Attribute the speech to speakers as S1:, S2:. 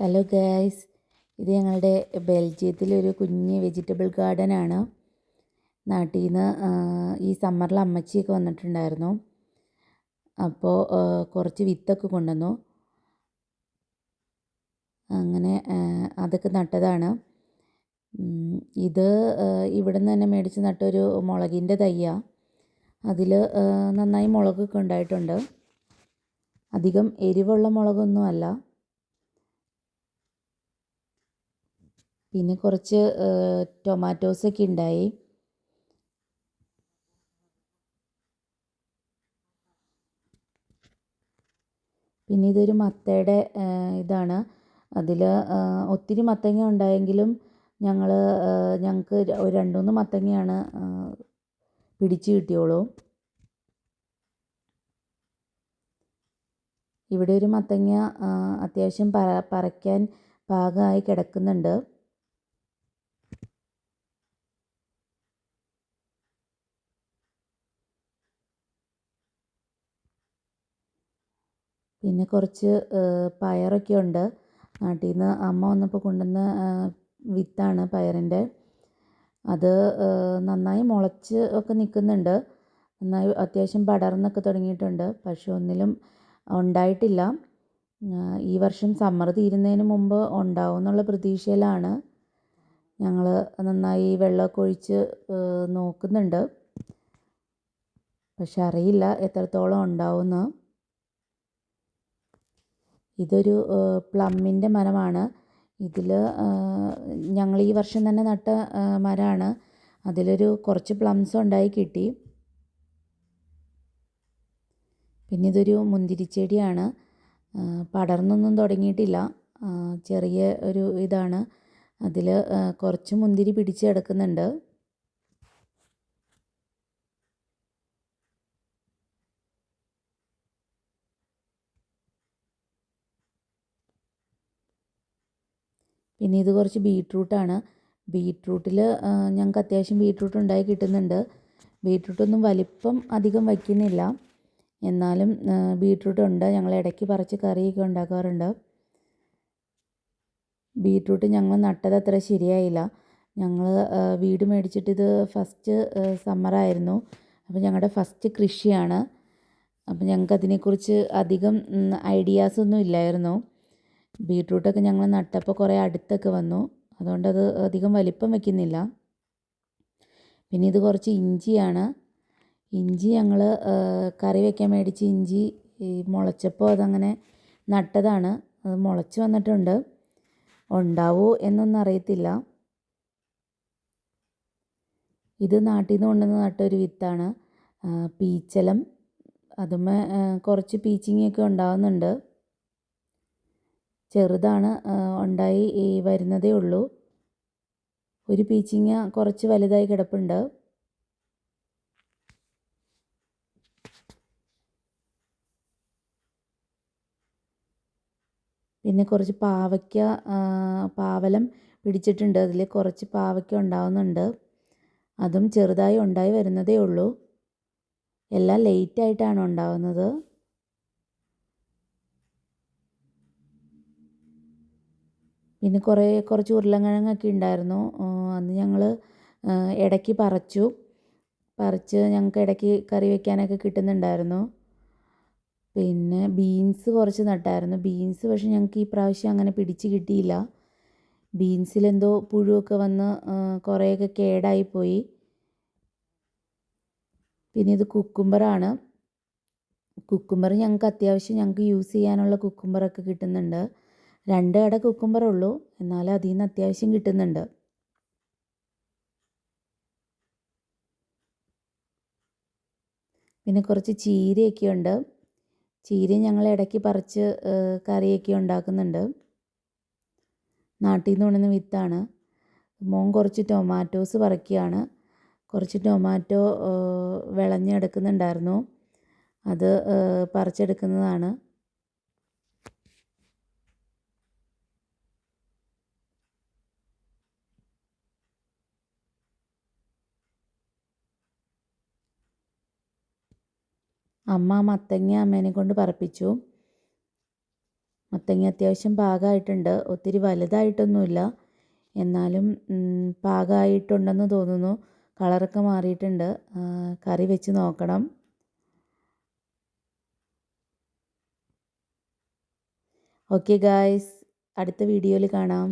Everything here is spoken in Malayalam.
S1: ഹലോ ഗൈസ്, ഇത് ഞങ്ങളുടെ ബെൽജിയത്തിലൊരു കുഞ്ഞ് വെജിറ്റബിൾ ഗാർഡനാണ്. നാട്ടിൽ നിന്ന് ഈ സമ്മറിൽ അമ്മച്ചിയൊക്കെ വന്നിട്ടുണ്ടായിരുന്നു. അപ്പോൾ കുറച്ച് വിത്തൊക്കെ കൊണ്ടുവന്നു. അങ്ങനെ അതൊക്കെ നട്ടതാണ്. ഇത് ഇവിടെ നിന്ന് തന്നെ മേടിച്ച് നട്ടൊരു മുളകിൻ്റെ തയ്യാണ്. അതിൽ നന്നായി മുളകൊക്കെ ഉണ്ടായിട്ടുണ്ട്. അധികം എരിവുള്ള മുളകൊന്നുമല്ല. പിന്നെ കുറച്ച് ടൊമാറ്റോസൊക്കെ ഉണ്ടായി. പിന്നെ ഇതൊരു മത്തയുടെ ഇതാണ്. അതിൽ ഒത്തിരി മത്തങ്ങ ഉണ്ടായെങ്കിലും ഞങ്ങൾക്ക് ഒരു 2-3 മത്തങ്ങയാണ് പിടിച്ച് കിട്ടിയോളൂ. ഇവിടെ ഒരു മത്തങ്ങ അത്യാവശ്യം പറിക്കാൻ പാകമായി കിടക്കുന്നുണ്ട്. പിന്നെ കുറച്ച് പയറൊക്കെ ഉണ്ട്. നാട്ടിൽ നിന്ന് അമ്മ വന്നപ്പോൾ കൊണ്ടുവന്ന വിത്താണ് പയറിൻ്റെ. അത് നന്നായി മുളച്ച് ഒക്കെ നിൽക്കുന്നുണ്ട്. നന്നായി അത്യാവശ്യം പടർന്നൊക്കെ തുടങ്ങിയിട്ടുണ്ട്. പക്ഷെ ഒന്നിലും ഉണ്ടായിട്ടില്ല. ഈ വർഷം സമ്മർ തീരുന്നതിന് മുമ്പ് ഉണ്ടാവും എന്നുള്ള പ്രതീക്ഷയിലാണ്. ഞങ്ങൾ നന്നായി വെള്ളമൊക്കെ ഒഴിച്ച് നോക്കുന്നുണ്ട്. പക്ഷെ അറിയില്ല എത്രത്തോളം ഉണ്ടാവുമെന്ന്. ഇതൊരു പ്ലമ്മിൻ്റെ മരമാണ്. ഇതിൽ ഞങ്ങൾ ഈ വർഷം തന്നെ നട്ട മരമാണ്. അതിലൊരു കുറച്ച് പ്ലംസ് ഉണ്ടായി കിട്ടി. പിന്നെ ഇതൊരു മുന്തിരിച്ചെടിയാണ്. പടർന്നൊന്നും തുടങ്ങിയിട്ടില്ല. ചെറിയ ഒരു ഇതാണ്. അതിൽ കുറച്ച് മുന്തിരി പിടിച്ച് കിടക്കുന്നുണ്ട്. പിന്നെ ഇത് കുറച്ച് ബീട്രൂട്ടാണ്. ബീട്രൂട്ടിൽ ഞങ്ങൾക്ക് അത്യാവശ്യം ബീട്രൂട്ട് ഉണ്ടായി കിട്ടുന്നുണ്ട്. ബീട്രൂട്ടൊന്നും വലിപ്പം അധികം വയ്ക്കുന്നില്ല. എന്നാലും ബീട്രൂട്ട് ഉണ്ട്. ഞങ്ങൾ ഇടയ്ക്ക് പറിച്ച് കറിയൊക്കെ ഉണ്ടാക്കാറുണ്ട്. ബീട്രൂട്ട് ഞങ്ങൾ നട്ടത് അത്ര ശരിയായില്ല. ഞങ്ങൾ വീട് മേടിച്ചിട്ടിത് ഫസ്റ്റ് സമ്മറായിരുന്നു. അപ്പോൾ ഞങ്ങളുടെ ഫസ്റ്റ് കൃഷിയാണ്. അപ്പോൾ ഞങ്ങൾക്ക് അതിനെക്കുറിച്ച് അധികം ഐഡിയാസൊന്നും ഇല്ലായിരുന്നു. ബീട്രൂട്ടൊക്കെ ഞങ്ങൾ നട്ടപ്പോൾ കുറേ അടുത്തൊക്കെ വന്നു. അതുകൊണ്ടത് അധികം വലിപ്പം വയ്ക്കുന്നില്ല. പിന്നെ ഇത് കുറച്ച് ഇഞ്ചിയാണ്. ഇഞ്ചി ഞങ്ങൾ കറി വയ്ക്കാൻ മേടിച്ച് ഇഞ്ചി മുളച്ചപ്പോൾ അതങ്ങനെ നട്ടതാണ്. അത് മുളച്ച് വന്നിട്ടുണ്ട്. ഉണ്ടാവുമോ എന്നൊന്നും അറിയത്തില്ല. ഇത് നാട്ടിൽ നിന്ന് കൊണ്ടുവന്ന് നട്ടൊരു വിത്താണ്. പീച്ചലം. അതുമേ കുറച്ച് പീച്ചിങ്ങയൊക്കെ ഉണ്ടാവുന്നുണ്ട്. ചെറുതാണ്, ഉണ്ടായി വരുന്നതേ ഉള്ളൂ. ഒരു പീച്ചിങ്ങ കുറച്ച് വലുതായി കിടപ്പുണ്ട്. പിന്നെ കുറച്ച് പാവലം പിടിച്ചിട്ടുണ്ട്. അതിൽ കുറച്ച് പാവയ്ക്ക ഉണ്ടാവുന്നുണ്ട്. അതും ചെറുതായി ഉണ്ടായി വരുന്നതേ ഉള്ളൂ. എല്ലാം ലേറ്റായിട്ടാണ് ഉണ്ടാവുന്നത്. പിന്നെ കുറച്ച് ഉരുളക്കിഴങ്ങൊക്കെ ഉണ്ടായിരുന്നു. അന്ന് ഞങ്ങൾ ഇടയ്ക്ക് പറിച്ച് ഞങ്ങൾക്ക് ഇടയ്ക്ക് കറി വയ്ക്കാനൊക്കെ കിട്ടുന്നുണ്ടായിരുന്നു. പിന്നെ ബീൻസ് കുറച്ച് നട്ടായിരുന്നു. ബീൻസ് പക്ഷേ ഞങ്ങൾക്ക് ഈ പ്രാവശ്യം അങ്ങനെ പിടിച്ച് കിട്ടിയില്ല. ബീൻസിലെന്തോ പുഴുവൊക്കെ വന്ന് കുറേയൊക്കെ കേടായിപ്പോയി. പിന്നെ ഇത് കുക്കുംബറാണ്. കുക്കുംബർ ഞങ്ങൾക്ക് യൂസ് ചെയ്യാനുള്ള കുക്കുംബറൊക്കെ കിട്ടുന്നുണ്ട്. 2 കട കുക്കുംബറുള്ളൂ, എന്നാലും അതിൽ നിന്ന് അത്യാവശ്യം കിട്ടുന്നുണ്ട്. പിന്നെ കുറച്ച് ചീരയൊക്കെ ഉണ്ട്. ചീര ഞങ്ങൾ ഇടയ്ക്ക് പറിച്ച് കറിയൊക്കെ ഉണ്ടാക്കുന്നുണ്ട്. നാട്ടിൽ നിന്ന് കൊണ്ടുവന്ന വിത്താണ്. മോൻ കുറച്ച് ടൊമാറ്റോസ് പറിക്കുകയാണ്. കുറച്ച് ടൊമാറ്റോ വിളഞ്ഞെടുക്കുന്നുണ്ടായിരുന്നു. അത് പറിച്ചെടുക്കുന്നതാണ്. അമ്മ മത്തങ്ങ അമ്മേനെ കൊണ്ട് പറപ്പിച്ചു. മത്തങ്ങ അത്യാവശ്യം പാകമായിട്ടുണ്ട്, ഒത്തിരി വലുതായിട്ടൊന്നുമില്ല, എന്നാലും പാകമായിട്ടുണ്ടെന്ന് തോന്നുന്നു. കളറൊക്കെ മാറിയിട്ടുണ്ട്. കറി വെച്ച് നോക്കണം. ഓക്കെ ഗായ്സ്, അടുത്ത വീഡിയോയിൽ കാണാം.